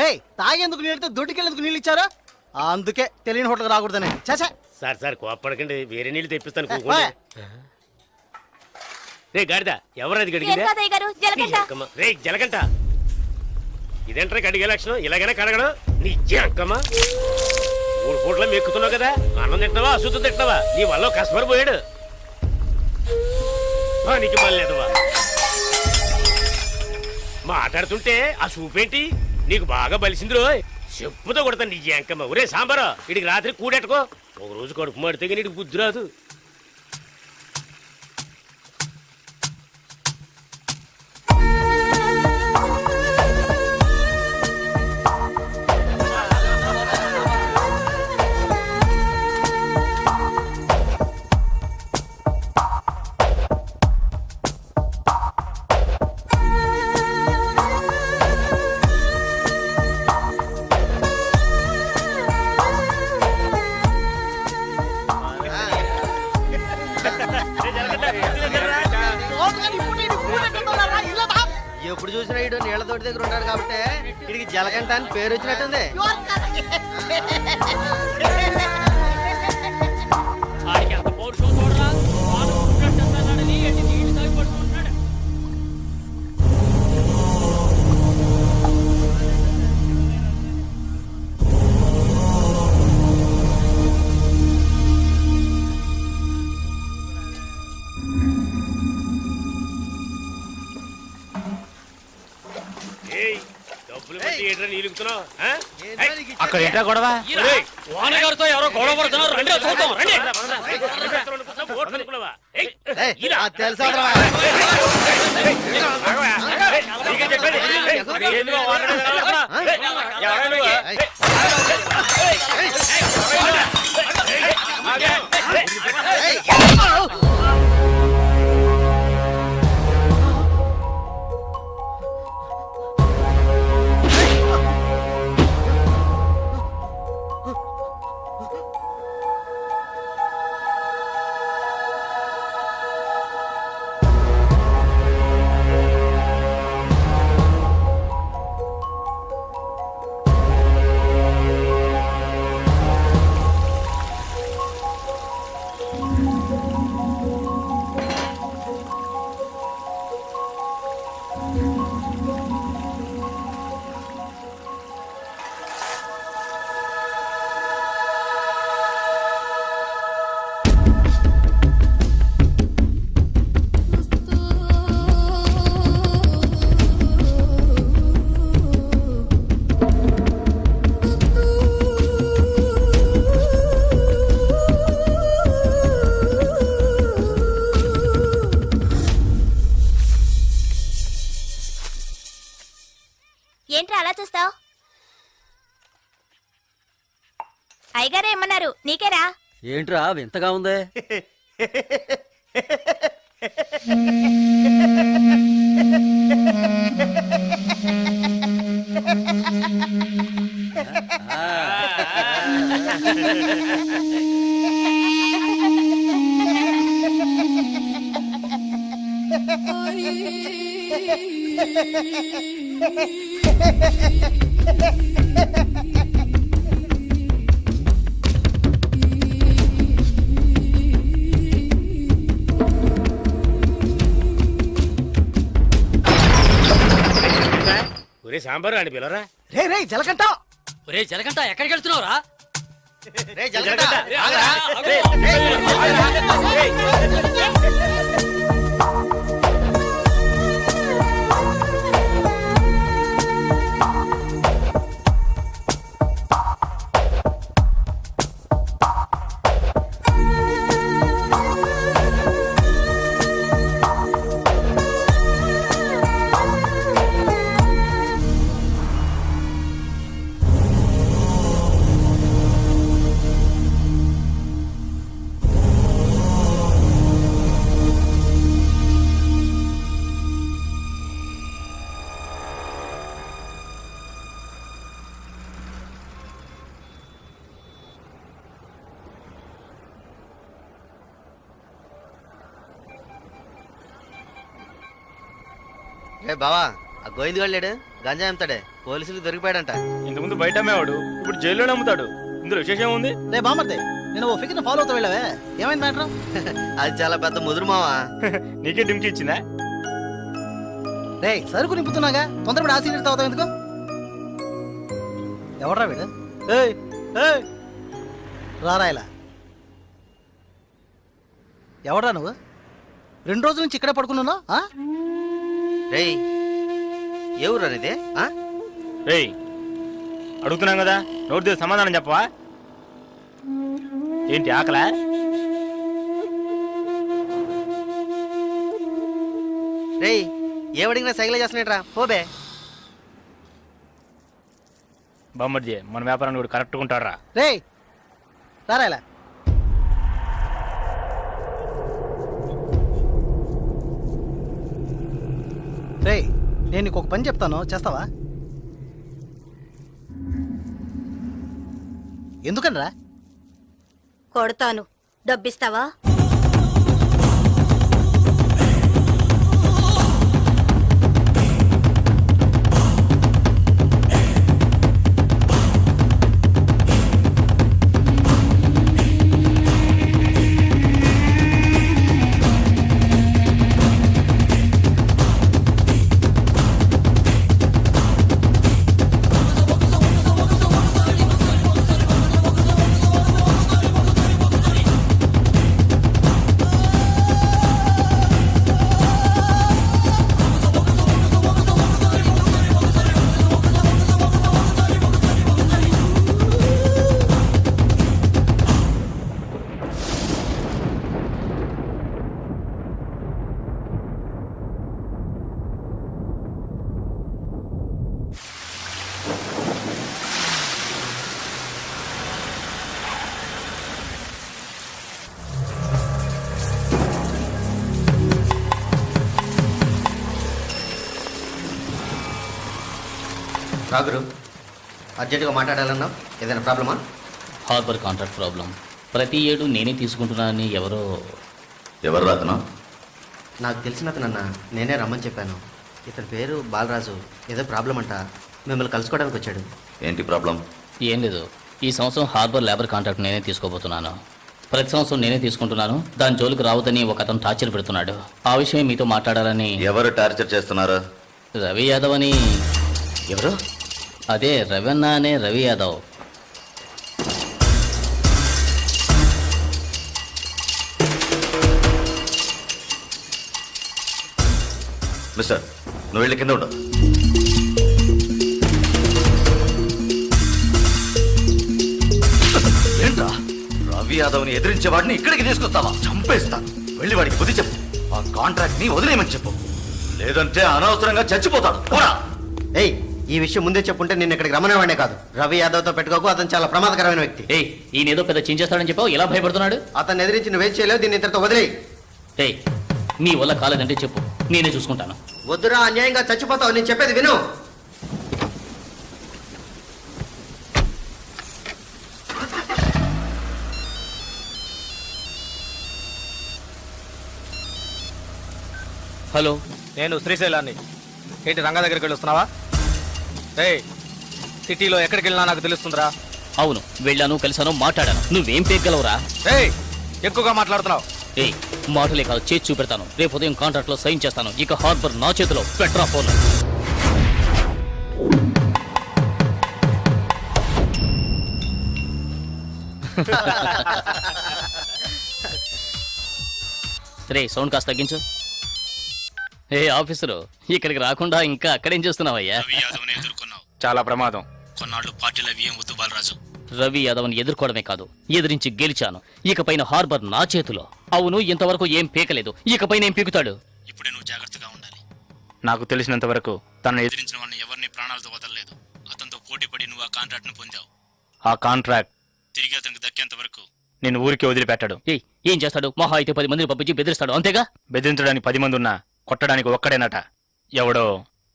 ఏయ్ తాగేందుకు నీళ్ళతో దొడ్డుకెళ్ళేందుకు నీళ్ళు ఇచ్చారా? అందుకే తెలియని హోటల్కి రాకూడదని. చాచా సార్ సార్ కోప్పడకండి, వేరే నీళ్ళు తెప్పిస్తాను. కూకోండి. రే గాడిద, ఎవరది గడిగిందా? రే జలగంట, ఇదేంట్రా కడిగే లక్షణం? ఇలాగైనా కడగడం నీ అక్కమ్మ. 3 పూట్ల మెక్కుతున్నావు కదా, అన్నం తింటున్నావా అశుద్ధం తింటున్నావా? నీ వల్ల కస్టమర్ పోయాడు. నీకు మళ్ళేదవా మాట్లాడుతుంటే ఆ సూపేంటి నీకు బాగా బలిసిందిరో. చెప్పుతో కొడతాను నీ అంకమ్మ. ఒరే సాంబారు, వీడికి రాత్రి కూడెట్టుకో. ఒక రోజు కడుపు మాడితే నీకు బుద్ధి రాదు. ఎప్పుడు చూసినా ఇడు నీళ్ళ తోటి దగ్గర ఉంటాడు కాబట్టి ఇడికి జలకంట అని పేరు వచ్చినట్టుంది. అక్కడ ఏంటా గొడవ? వానగారితో ఎవరో గొడవ పడుతున్నారు. తెలుసా ఏంట్రా అలా చూస్తావు? అయ్యగారు ఏమన్నారు? నీకేరా? ఏంట్రా వింతగా ఉంది? ఒరే సాంబారు అని పిలవరా. రే రే జలకంట, ఒరే జలగంట ఎక్కడికి వెళ్తున్నావురా? రే జలకంట. రే బావా, ఆ గోవింద్ లేడు గంజా అమ్ముతాడే పోలీసులకు దొరికిపోయాడంట. ఇంతకుముందు బయట అమ్మేవాడు, ఇప్పుడు జైల్లోనే అమ్ముతాడు. ఇందులో విశేషం ఉంది. రే బామర్దే, నేను ఓ ఫిగర్ ఫాలో అవుతా వెళ్ళావే, ఏమైంది మ్యాటర్? అది చాలా పెద్ద ముదురు మావా. నీకే డింకి ఇచ్చిందా? రే సరుకు నింపుతున్నాగా, తొందరపడి ఆ సీరియట్ అవుతావు ఎందుకు? ఎవడ్రా వీడు? ఏయ్ ఏయ్ రారా ఇలా. ఎవడ్రా నువ్వు? 2 రోజుల నుంచి ఇక్కడే పడుకున్నావు? రేయ్ ఏ ఊరు అనేది? రేయ్ అడుగుతున్నాం కదా, నోటి దగ్గర సమాధానం చెప్పవా? ఏంటి ఆకలా? రేయ్ ఏమడిగినా సైకిల్ చేస్తున్నాడ్రా, పోబే. బామ్మర్జీ మన వ్యాపారాన్ని కూడా కరెక్ట్గా ఉంటాడు రా. రేయ్ రారా ఇలా. రేయ్ నేను నీకు ఒక పని చెప్తాను, చేస్తావా? ఎందుకనరా? కొడతాను, డబ్బిస్తావా? రాగురు అర్జెంటుగా మాట్లాడాలన్నా, ఏదైనా ప్రాబ్లమా? Harbour contract problem. ప్రతి ఏడు నేనే తీసుకుంటున్నానని ఎవరు రాతను? నాకు తెలిసిన అతనన్నా, నేనే రమ్మని చెప్పాను. ఇతని పేరు బాలరాజు. ఏదో ప్రాబ్లం అంట, మిమ్మల్ని కలుసుకోవడానికి వచ్చాడు. ఏంటి ప్రాబ్లం? ఏం లేదు, ఈ సంవత్సరం హార్బర్ లేబర్ కాంట్రాక్ట్ నేనే తీసుకోబోతున్నాను. ప్రతి సంవత్సరం నేనే తీసుకుంటున్నాను. దాని జోలికి రావద్దని ఒక అతను టార్చర్ పెడుతున్నాడు. ఆ విషయం మీతో మాట్లాడాలని. ఎవరు టార్చర్ చేస్తున్నారు? రవి యాదవ్ అని. ఎవరు? అదే రవణ అనే రవి యాదవ్. మిస్టర్, నువ్వు వెళ్ళి కింద ఉండవు. ఏంట్రా, రవి యాదవ్ని ఎదిరించే వాడిని ఇక్కడికి తీసుకొస్తావా? చంపేస్తాను. వెళ్ళి వాడికి బుద్ధి చెప్పు. ఆ కాంట్రాక్ట్ ని వదిలేయమని చెప్పు, లేదంటే అనవసరంగా చచ్చిపోతాడు. పోరా. ఏయ్, ఈ విషయం ముందే చెప్పుంటే నేను ఇక్కడికి రమ్మనేవాడే కాదు. రవి యాదవ్తో పెట్టుకోకు, అతను చాలా ప్రమాదకరమైన వ్యక్తి. ఏయ్, ఈయన ఏదో పెద్ద చించేస్తాడని చెప్పావు, ఎలా భయపడుతున్నాడు? అతన్ని ఎదిరించి నువ్వేం చేయలేవు, దీన్ని ఇతరుతో వదిలేయి. ఏయ్, నీ వల్ల కాలేదంటే చెప్పు, నేనే చూసుకుంటాను. వద్దురా, అన్యాయంగా చచ్చిపోతావు. నేను చెప్పేది విను. హలో, నేను శ్రీశైలాన్ని. ఏంటి రంగా దగ్గరికి వెళ్ళొస్తున్నావా? ఏయ్, సిటీలో ఎక్కడికి వెళ్ళినా నాకు తెలుస్తుందిరా. అవును, వెళ్ళాను, కలిశాను, మాట్లాడాను. నువ్వేం పేగలవురా? ఏయ్, ఎక్కువగా మాట్లాడుతున్నావు. ఏయ్, మాటలే కాదు, చేసి చూపెడతాను. రేపు ఉదయం కాంట్రాక్ట్ లో సైన్ చేస్తాను. ఇక హార్బర్ నా చేతిలో. Petra phone. రే, సౌండ్ కాస్త తగ్గించు. ఏ ఆఫీసరు, ఇక్కడికి రాకుండా ఇంకా అక్కడేం చేస్తున్నావయ్యా? చాలా ప్రమాదం. కొన్నాళ్ళు పార్టీలు అవి ఏం వద్దు బాలరాజు. రవి యాదవ్ని ఎదుర్కోవడమే కాదు, ఎదిరించి గెలిచాను. ఇకపైన హార్బర్ నా చేతిలో. అవును, ఇంతవరకు ఏం పీకలేదు, ఇకపైన ఏం పీకుతాడు? ఇప్పుడే నువ్వు జాగ్రత్తగా ఉండాలి. నాకు తెలిసినంత వరకు తనను ఎదిరించిన వాడిని ఎవరిని ప్రాణాలతో వదలలేదు. అతనితో పోటీ పడి నువ్వు ఆ కాంట్రాక్ట్ ను పొందావు. ఆ కాంట్రాక్ట్ తిరిగి అతనికి దక్కేంత వరకు నేను ఊరికి వదిలిపెట్టాడు. ఏం చేస్తాడు? మహా అయితే 10 మందిని పంపించి బెదిరిస్తాడు, అంతేగా? బెదిరించడానికి 10 మంది ఉన్నా కొట్టడానికి ఒక్కడేనట. ఎవడో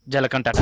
జలకంటట.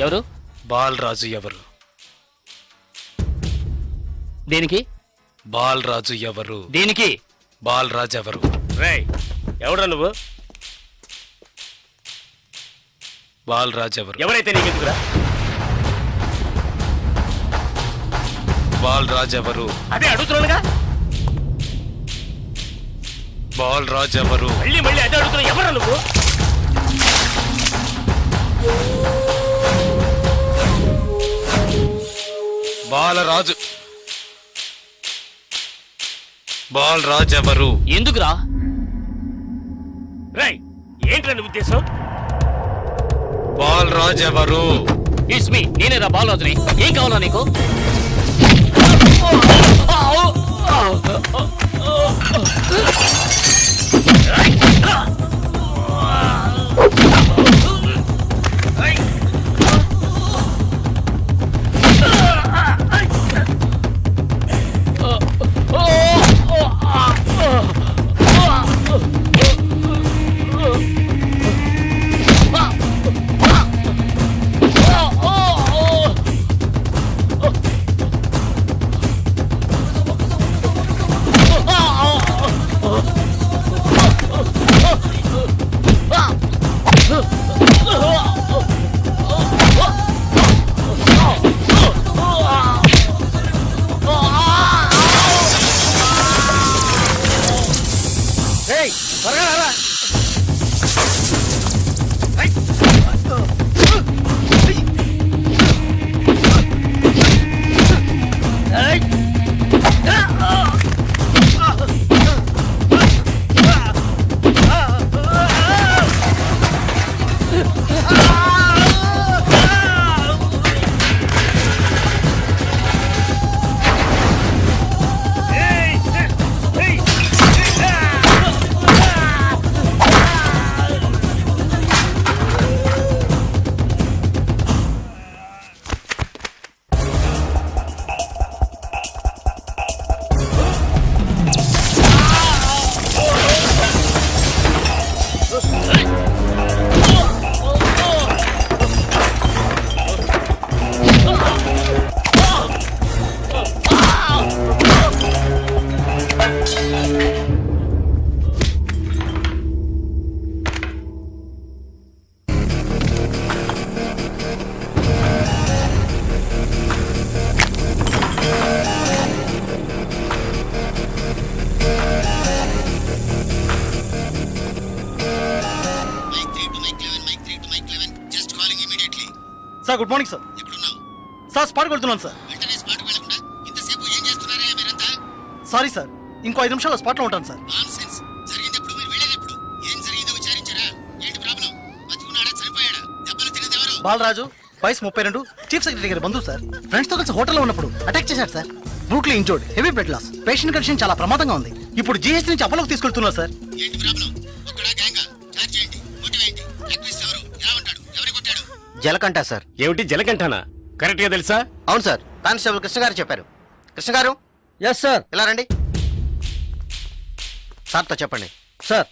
ఎవరు? బాలరాజు ఎవరు? దేనికి? బాలరాజు ఎవరు? దేనికి? బాలరాజు ఎవరు? రేయ్ ఎవడ్రా నువ్వు? బాలరాజు ఎవరు? ఎవరైతే నీకెందుకురా? బాలరాజు ఎవరు? అదే అడుగుతున్నానుగా. బాలరాజు ఎవరు? మళ్ళీ మళ్ళీ అదే అడుగుతున్నా. ఎవరా నువ్వు? బాలరాజు. బాలరాజు ఎవరు? ఎందుకురా? రేయ్ ఏంట్రా నీ ఉద్దేశం? బాలరాజు ఎవరు? ఇట్స్ మీ, నేనేరా బాలరాజుని. ఏం కావాలా నీకు? Sir good morning sir. Sir స్పాట్కి వెళ్తున్నాను సార్. సారీ సార్, ఇంకో 5 నిమిషాల్లో స్పాట్లో ఉంటాను సార్. బాలరాజు వయసు 32, చీఫ్ సెక్రటరీ గారి బంధువు సార్. ఫ్రెండ్స్ తో కలిసి హోటల్లో ఉన్నప్పుడు అటాక్ చేశారు sir. Brutally injured, heavy blood loss, patient condition చాలా ప్రమాదంగా ఉంది. ఇప్పుడు జీహెచ్ నుంచి అపోలోకి తీసుకెళ్తున్నారు సార్. జలకంట సార్. ఏమిటి జలకంఠానా? కరెక్ట్ గా తెలుసా? అవును సార్, కానిస్టేబుల్ కృష్ణ గారు చెప్పారు. కృష్ణ గారు. Yes sir. ఇలా రండి. సార్తో చెప్పండి. సార్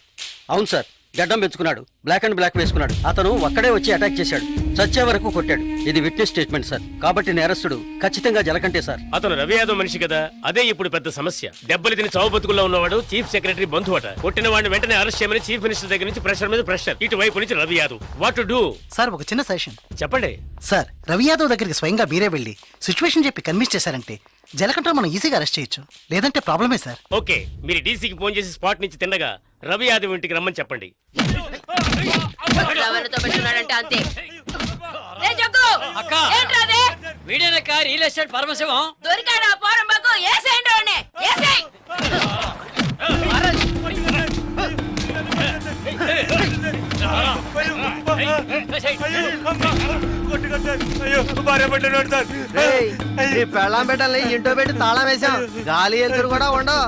అవును సార్, గడ్డం పెంచుకున్నాడు, బ్లాక్ అండ్ బ్లాక్ వేసుకున్నాడు. అతను ఒక్కడే వచ్చి అటాక్ చేశాడు, చచ్చే వరకు కొట్టాడు. ఇది విట్నెస్ స్టేట్మెంట్ సార్, కాబట్టి నేరస్తుడు ఖచ్చితంగా జలకంటే సార్. అతను రవి యాదవ్ మనిషి కదా, అదే ఇప్పుడు పెద్ద సమస్య. దెబ్బలు తిని చావు బతుకుల్లో ఉన్నవాడు చీఫ్ సెక్రటరీ బంధువు అట. కొట్టిన వాడిని వెంటనే అరెస్ట్ చేయమని చీఫ్ మినిస్టర్ దగ్గర నుంచి ప్రెషర్ మీద ప్రెషర్. ఇటువైపు నుంచి Ravi Yadav. What to do? Sir ఒక చిన్న సజెషన్ చెప్పండి. సార్, రవి యాదవ్ దగ్గరికి స్వయంగా మీరే వెళ్ళి సిచ్యువేషన్ చెప్పి కన్విన్స్ చేశారంటే జలకంట మనం ఈజీగా అరెస్ట్ చేయొచ్చు. లేదంటే ప్రాబ్లమే సార్. ఓకే, మీరు డీసీకి ఫోన్ చేసి స్పాట్ నుంచి తిన్నగా రవి యాదవ్ ఇంటికి రమ్మని చెప్పండి. పెట్టుకున్నాడంటే అంతే. వీడేనక్క రియల్ ఎస్టేట్ పరమశివం. దొరికాడా పోరంబాకు? ఏసేయండి వాడిని, ఏసేయ్. పెళ్ళాం పెట్టాలి, ఇంటో పెట్టి తాళం వేసాం. గాలి ఎదురు కూడా ఉండవు.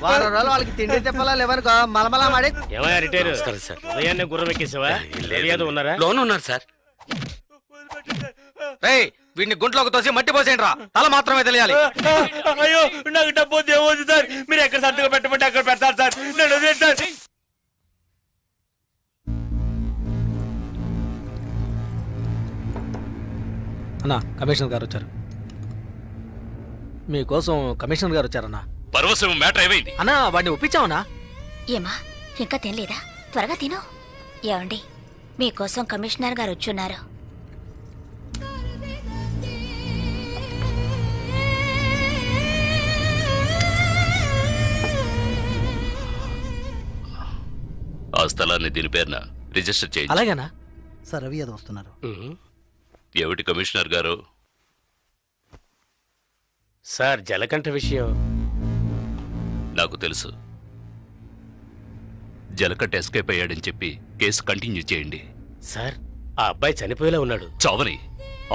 వారం రోజులు వాళ్ళకి తిండి తిప్పలా లేవనుకో మలమలా మాడి. ఏమయ్యా రిటైర్ ఉదయాన్నే గుర్రం ఎక్కేసావా? రవి యాదవ్ ఉన్నారా? లోన్ ఉన్నారు సార్. రేయ్ వీడిని గుంట్లోకి తోసి మట్టి పోసేయండి రా, తల మాత్రమే తెలియాలి. అయ్యో నాకు డబ్బు దేవద్దు సార్, మీరు ఎక్కడ సంతకం పెట్టమంటే అక్కడ పెడతారు సార్. నేను వదిలేస్తాను. కమిషనర్ గారు వచ్చారు. మీకోసం కమిషనర్ గారు వచ్చారన్నా. పర్వసం మ్యాటర్ ఏమైంది? అన్నా వాడిని ఒప్పించావనా? ఏమా ఇంకా తినలేదా? త్వరగా తిను. ఏమండి మీకోసం కమిషనర్ గారు వచ్చున్నారు. ఆ స్థలాన్ని దీని పేరున రిజిస్టర్ చేయండి. అలాగేనా? సార్ రవి యాదవ్ వస్తున్నారు. ఏమిటి కమిషనర్ గారు? సార్ జలకంఠ విషయం నాకు తెలుసు. జలకట్ ఎస్కేప్ అయ్యాడని చెప్పి కేసు కంటిన్యూ చేయండి. సార్ ఆ అబ్బాయి చనిపోయేలా ఉన్నాడు. చావని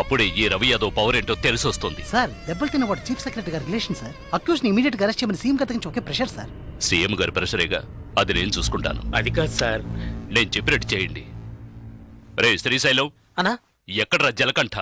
అప్పుడే ఈ రవి యాదవ్ పవర్ ఏంటో తెలిసి వస్తుంది. సార్ దెబ్బలు తిన్నవాడు చీఫ్ సెక్రటరీ గారి రిలేషన్ సార్. అక్యూస్ ని ఇమీడియట్ గా అరెస్ట్ చేయమని సీఎం కథకించి ఒకే ప్రెషర్ సార్. సీఎం గారి ప్రెషరేగా, అది నేను చూసుకుంటాను. అది కాదు సార్. నేను చెప్పినట్టు చేయండి. రే శ్రీశైలం, అన్నా ఎక్కడ్రా జలకంఠ?